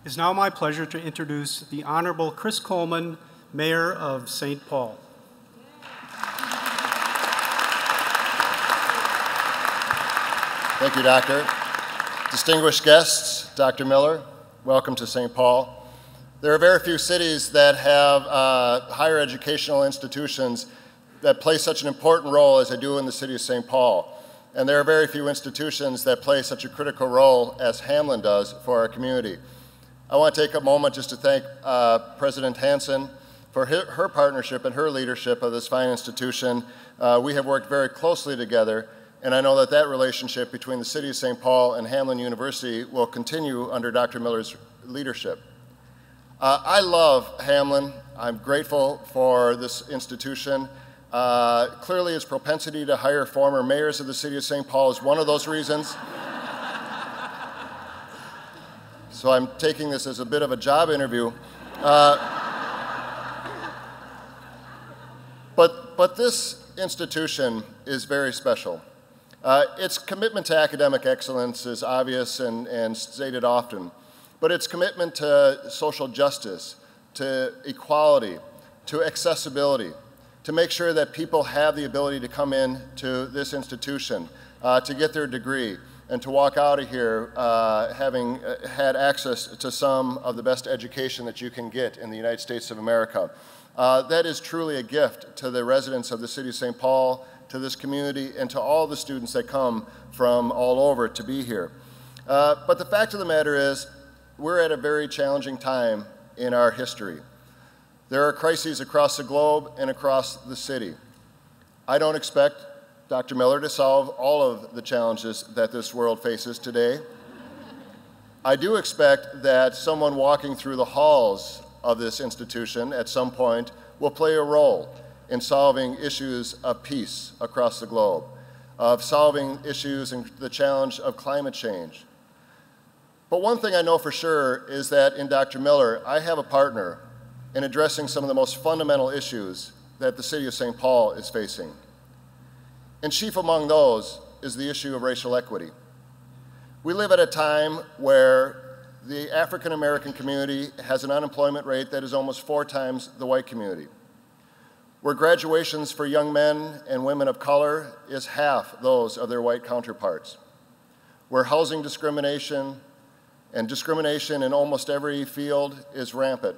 It is now my pleasure to introduce the Honorable Chris Coleman, Mayor of St. Paul. Thank you, Doctor. Distinguished guests, Dr. Miller, welcome to St. Paul. There are very few cities that have higher educational institutions that play such an important role as they do in the city of St. Paul. And there are very few institutions that play such a critical role as Hamline does for our community. I want to take a moment just to thank President Hansen for her partnership and her leadership of this fine institution. We have worked very closely together, and I know that that relationship between the City of St. Paul and Hamline University will continue under Dr. Miller's leadership. I love Hamline. I'm grateful for this institution. Clearly, its propensity to hire former mayors of the City of St. Paul is one of those reasons. So I'm taking this as a bit of a job interview. But this institution is very special. Its commitment to academic excellence is obvious and stated often, but its commitment to social justice, to equality, to accessibility, to make sure that people have the ability to come in to this institution, to get their degree, and to walk out of here having had access to some of the best education that you can get in the United States of America. That is truly a gift to the residents of the City of St. Paul, to this community, and to all the students that come from all over to be here. But the fact of the matter is, we're at a very challenging time in our history. There are crises across the globe and across the city. I don't expect Dr. Miller to solve all of the challenges that this world faces today. I do expect that someone walking through the halls of this institution at some point will play a role in solving issues of peace across the globe, of solving issues and the challenge of climate change. But one thing I know for sure is that in Dr. Miller, I have a partner in addressing some of the most fundamental issues that the City of St. Paul is facing. And chief among those is the issue of racial equity. We live at a time where the African American community has an unemployment rate that is almost 4 times the white community, where graduations for young men and women of color is half those of their white counterparts, where housing discrimination and discrimination in almost every field is rampant.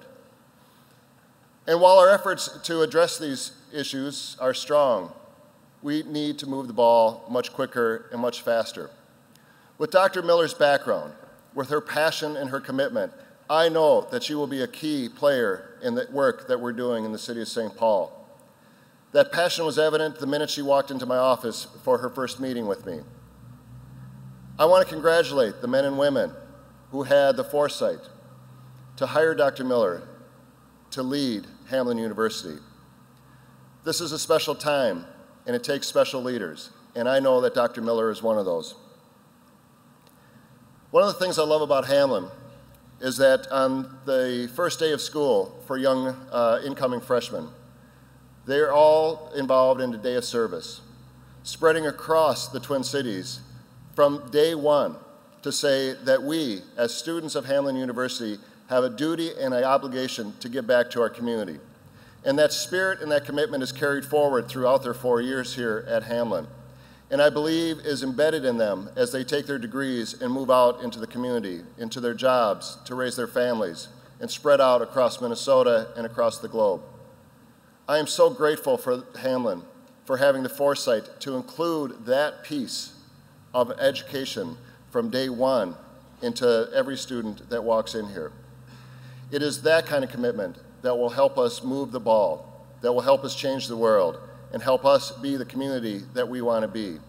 And while our efforts to address these issues are strong, we need to move the ball much quicker and much faster. With Dr. Miller's background, with her passion and her commitment, I know that she will be a key player in the work that we're doing in the City of St. Paul. That passion was evident the minute she walked into my office for her first meeting with me. I want to congratulate the men and women who had the foresight to hire Dr. Miller to lead Hamline University. This is a special time, and it takes special leaders, and I know that Dr. Miller is one of those. One of the things I love about Hamline is that on the first day of school for young incoming freshmen, they're all involved in a day of service, spreading across the Twin Cities from day one to say that we, as students of Hamline University, have a duty and an obligation to give back to our community. And that spirit and that commitment is carried forward throughout their 4 years here at Hamline. And I believe is embedded in them as they take their degrees and move out into the community, into their jobs, to raise their families, and spread out across Minnesota and across the globe. I am so grateful for Hamline for having the foresight to include that piece of education from day one into every student that walks in here. It is that kind of commitment that will help us move the ball, that will help us change the world, and help us be the community that we want to be.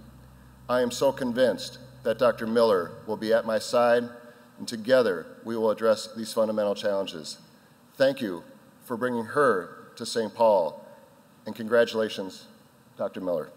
I am so convinced that Dr. Miller will be at my side, and together we will address these fundamental challenges. Thank you for bringing her to St. Paul, and congratulations, Dr. Miller.